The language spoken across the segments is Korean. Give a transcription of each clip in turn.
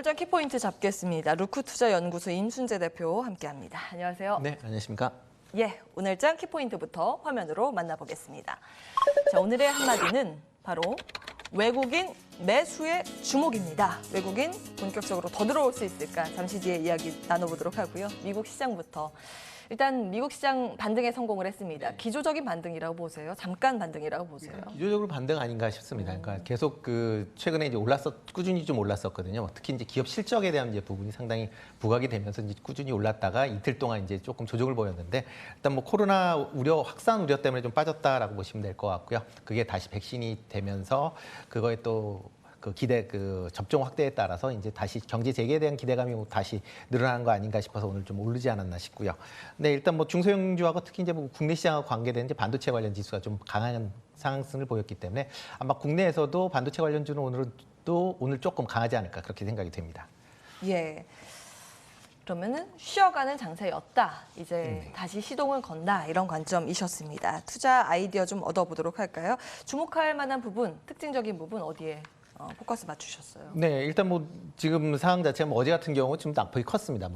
장 키포인트 잡겠습니다. 루크투자연구소 임순재 대표 함께합니다. 안녕하세요. 네, 안녕하십니까. 예, 오늘 장 키포인트부터 화면으로 만나보겠습니다. 자, 오늘의 한마디는 바로 외국인 매수의 주목입니다. 외국인 본격적으로 더 들어올 수 있을까? 잠시 뒤에 이야기 나눠보도록 하고요. 미국 시장부터. 일단 미국 시장 반등에 성공을 했습니다. 기조적인 반등이라고 보세요? 잠깐 반등이라고 보세요? 기조적으로 반등 아닌가 싶습니다. 그러니까 계속 최근에 이제 꾸준히 좀 올랐었거든요. 특히 이제 기업 실적에 대한 이제 부분이 상당히 부각이 되면서 이제 꾸준히 올랐다가 이틀 동안 이제 조금 조정을 보였는데 일단 뭐 코로나 확산 우려 때문에 좀 빠졌다라고 보시면 될 것 같고요. 그게 다시 백신이 되면서 그거에 또 접종 확대에 따라서 이제 다시 경제 재개에 대한 기대감이 다시 늘어나는 거 아닌가 싶어서 오늘 좀 오르지 않았나 싶고요. 근데 일단 뭐 중소형주하고 특히 이제 뭐 국내 시장하고 관계된 이제 반도체 관련 지수가 좀 강한 상승을 보였기 때문에 아마 국내에서도 반도체 관련주는 오늘 조금 강하지 않을까 그렇게 생각이 됩니다. 예. 그러면은 쉬어가는 장세였다. 이제 다시 시동을 건다. 이런 관점이셨습니다. 투자 아이디어 좀 얻어보도록 할까요? 주목할 만한 부분, 특징적인 부분 어디에 포커스 맞추셨어요? 네, 일단 뭐 지금 상황 자체가 뭐 어제 같은 경우 좀 낙폭이 컸습니다.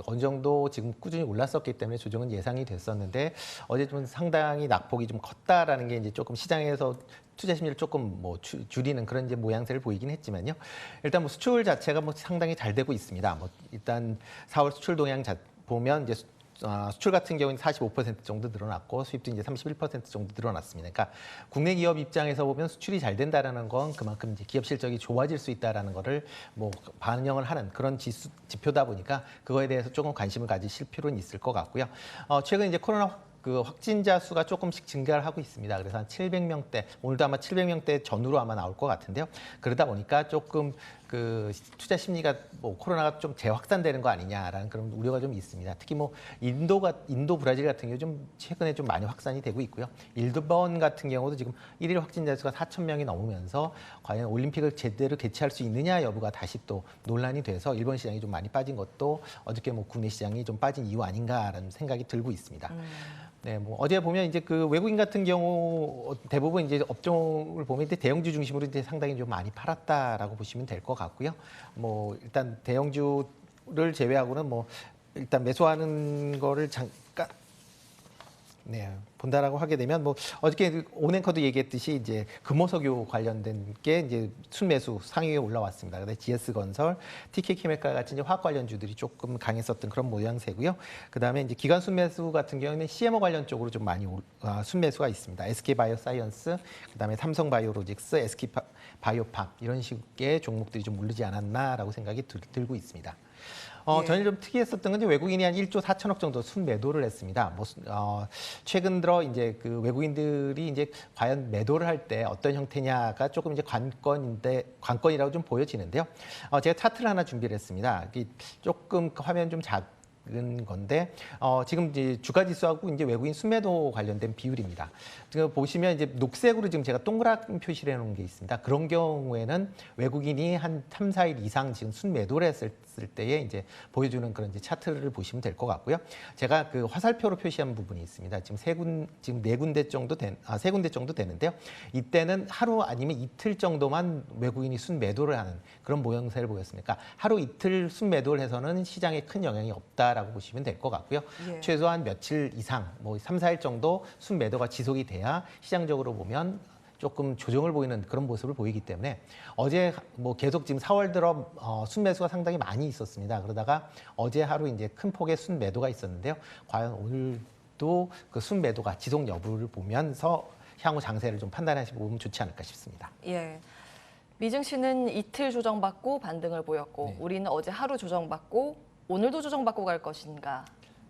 어느 정도 지금 꾸준히 올랐었기 때문에 조정은 예상이 됐었는데 어제 좀 상당히 낙폭이 좀 컸다라는 게 이제 조금 시장에서 투자 심리를 조금 뭐 줄이는 그런 이제 모양새를 보이긴 했지만요. 일단 뭐 수출 자체가 뭐 상당히 잘 되고 있습니다. 뭐 일단 4월 수출 동향 보면 이제 수출 같은 경우는 45% 정도 늘어났고 수입도 이제 31% 정도 늘어났습니다. 그러니까 국내 기업 입장에서 보면 수출이 잘 된다라는 건 그만큼 이제 기업 실적이 좋아질 수 있다라는 거를 뭐 반영을 하는 그런 지표다 보니까 그거에 대해서 조금 관심을 가지실 필요는 있을 것 같고요. 최근 이제 코로나 확진자 수가 조금씩 증가를 하고 있습니다. 그래서 한 700명대, 오늘도 아마 700명대 전후로 아마 나올 것 같은데요. 그러다 보니까 조금 투자 심리가 뭐 코로나가 좀 재확산되는 거 아니냐라는 그런 우려가 좀 있습니다. 특히 뭐 인도, 브라질 같은 경우 좀 최근에 좀 많이 확산이 되고 있고요. 일본 같은 경우도 지금 1일 확진자 수가 4,000명이 넘으면서 과연 올림픽을 제대로 개최할 수 있느냐 여부가 다시 또 논란이 돼서 일본 시장이 좀 많이 빠진 것도 어저께 뭐 국내 시장이 좀 빠진 이유 아닌가라는 생각이 들고 있습니다. 네, 뭐 어제 보면 이제 외국인 같은 경우 대부분 이제 업종을 보면 이제 대형주 중심으로 이제 상당히 좀 많이 팔았다라고 보시면 될 것 같고요. 뭐 일단 대형주를 제외하고는 뭐 일단 매수하는 거를 잠깐 본다라고 하게 되면 뭐 어저께 오냉커도 얘기했듯이 이제 금호석유 관련된 게 이제 순매수 상위에 올라왔습니다. 근데 GS건설, TK케미칼 같은 이제 화학 관련주들이 조금 강했었던 그런 모양새고요. 그다음에 이제 기관 순매수 같은 경우는 CMO 관련 쪽으로 좀 많이 순매수가 있습니다. SK바이오사이언스, 그다음에 삼성바이오로직스, SK바이오팜 이런 식의 종목들이 좀 오르지 않았나라고 생각이 들고 있습니다. 전일 좀 특이했었던 건 이제 외국인이 한 1조 4천억 정도 순매도를 했습니다. 최근 들어 이제 외국인들이 이제 과연 매도를 할 때 어떤 형태냐가 조금 이제 관건이라고 좀 보여지는데요. 제가 차트를 하나 준비를 했습니다. 조금 화면 좀 작은 건데 지금 이제 주가 지수하고 이제 외국인 순매도 관련된 비율입니다. 지금 보시면 이제 녹색으로 지금 제가 동그랗게 표시를 해놓은 게 있습니다. 그런 경우에는 외국인이 한 3, 4일 이상 지금 순매도를 했을 때에 이제 보여주는 그런 이제 차트를 보시면 될 것 같고요. 제가 화살표로 표시한 부분이 있습니다. 지금 세 군데 정도 되는데요. 이때는 하루 아니면 이틀 정도만 외국인이 순매도를 하는 그런 모양새를 보였습니까? 하루 이틀 순매도를 해서는 시장에 큰 영향이 없다라고 보시면 될 것 같고요. 예. 최소한 며칠 이상, 뭐 3, 4일 정도 순매도가 지속이 돼야 시장적으로 보면 조금 조정을 보이는 그런 모습을 보이기 때문에 어제 뭐 계속 지금 4월 들어 순매수가 상당히 많이 있었습니다. 그러다가 어제 하루 이제 큰 폭의 순매도가 있었는데요. 과연 오늘도 그 순매도가 지속 여부를 보면서 향후 장세를 좀 판단하시고 보면 좋지 않을까 싶습니다. 예. 미증시는 이틀 조정받고 반등을 보였고 우리는 어제 하루 조정받고 오늘도 조정받고 갈 것인가?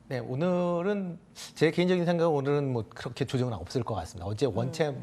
네, 오늘은 제 개인적인 생각은 오늘은 뭐 그렇게 조정은 없을 것 같습니다. 어제 원체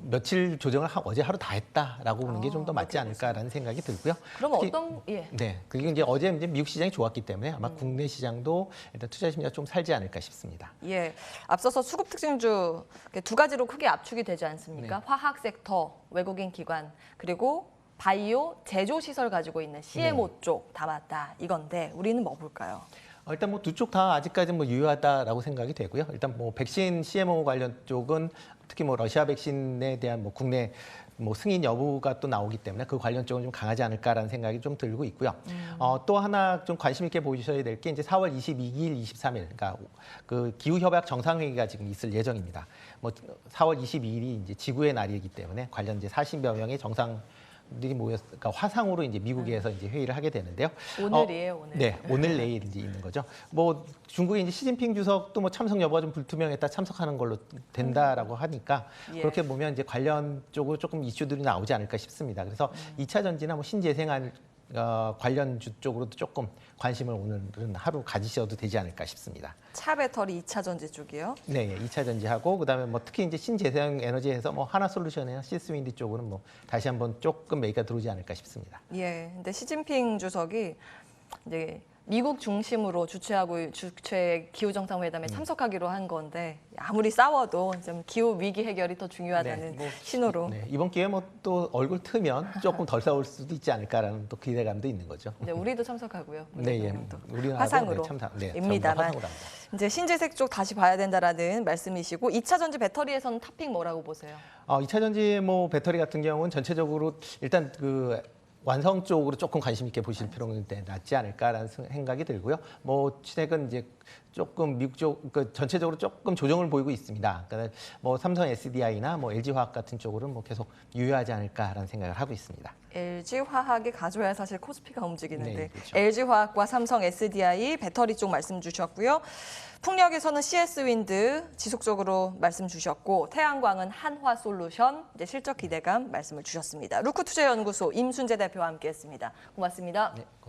며칠 조정을 어제 하루 다 했다라고 보는 게 좀 더 맞지 않을까라는 생각이 들고요. 그럼 네, 그리고 이제 어제 미국 시장이 좋았기 때문에 아마 국내 시장도 일단 투자 심리가 좀 살지 않을까 싶습니다. 예, 앞서서 수급 특징주 두 가지로 크게 압축이 되지 않습니까? 화학 섹터, 외국인 기관, 그리고 바이오 제조 시설 가지고 있는 CMO 쪽 다 맞다 이건데 우리는 뭐 볼까요? 일단 뭐 두 쪽 다 아직까지는 뭐 유효하다라고 생각이 되고요. 일단 뭐 백신 CMO 관련 쪽은 특히 뭐 러시아 백신에 대한 뭐 국내 뭐 승인 여부가 또 나오기 때문에 그 관련 쪽은 좀 강하지 않을까라는 생각이 좀 들고 있고요. 또 하나 좀 관심 있게 보셔야 될 게 이제 4월 22일, 23일, 그러니까 그 기후협약 정상회의가 지금 있을 예정입니다. 뭐 4월 22일이 이제 지구의 날이기 때문에 관련 이제 40여 명의 정상들이 모였, 그러니까 화상으로 이제 미국에서 이제 회의를 하게 되는데요. 오늘이에요, 오늘. 네, 오늘 내일 이제 있는 거죠. 뭐 중국의 이제 시진핑 주석도 뭐 참석 여부가 좀 불투명했다 참석하는 걸로 된다라고 하니까 예. 그렇게 보면 이제 관련 쪽으로 조금 이슈들이 나오지 않을까 싶습니다. 그래서 2차 전지나 뭐 신재생한 관련주 쪽으로도 조금 관심을 오늘은 하루 가지셔도 되지 않을까 싶습니다. 차 배터리 2차 전지 쪽이요. 네, 2차 전지하고 그다음에 뭐 특히 이제 신재생 에너지에서 뭐 하나솔루션이나 시스윈드 쪽으로는 뭐 다시 한번 조금 매기가 들어오지 않을까 싶습니다. 예. 근데 시진핑 주석이 이제 미국 중심으로 주최 기후 정상회담에 참석하기로 한 건데 아무리 싸워도 좀 기후 위기 해결이 더 중요하다는 네, 뭐, 신호로. 네, 이번 기회에 뭐 또 얼굴 트면 조금 덜 싸울 수도 있지 않을까라는 또 기대감도 있는 거죠. 네, 우리도 참석하고요. 네, 예. 또 우리나라도 화상으로 네, 참석, 네, 입니다만 화상으로 합니다. 이제 신재생 쪽 다시 봐야 된다라는 말씀이시고 2차 전지 배터리에서는 탑픽 뭐라고 보세요? 2차 전지 뭐 배터리 같은 경우는 전체적으로 일단 그 완성 쪽으로 조금 관심 있게 보실 필요는 낫지 않을까라는 생각이 들고요. 뭐 최근 이제 조금 미국 쪽 그 전체적으로 조금 조정을 보이고 있습니다. 그러니까 뭐 삼성 SDI나 뭐 LG화학 같은 쪽으로는 뭐 계속 유효하지 않을까라는 생각을 하고 있습니다. LG화학이 가져야 사실 코스피가 움직이는데 네, 그렇죠. LG화학과 삼성 SDI 배터리 쪽 말씀 주셨고요. 풍력에서는 CS윈드 지속적으로 말씀 주셨고 태양광은 한화솔루션 이제 실적 기대감 말씀을 주셨습니다. 루크투자연구소 임순재 대표와 함께했습니다. 고맙습니다. 네.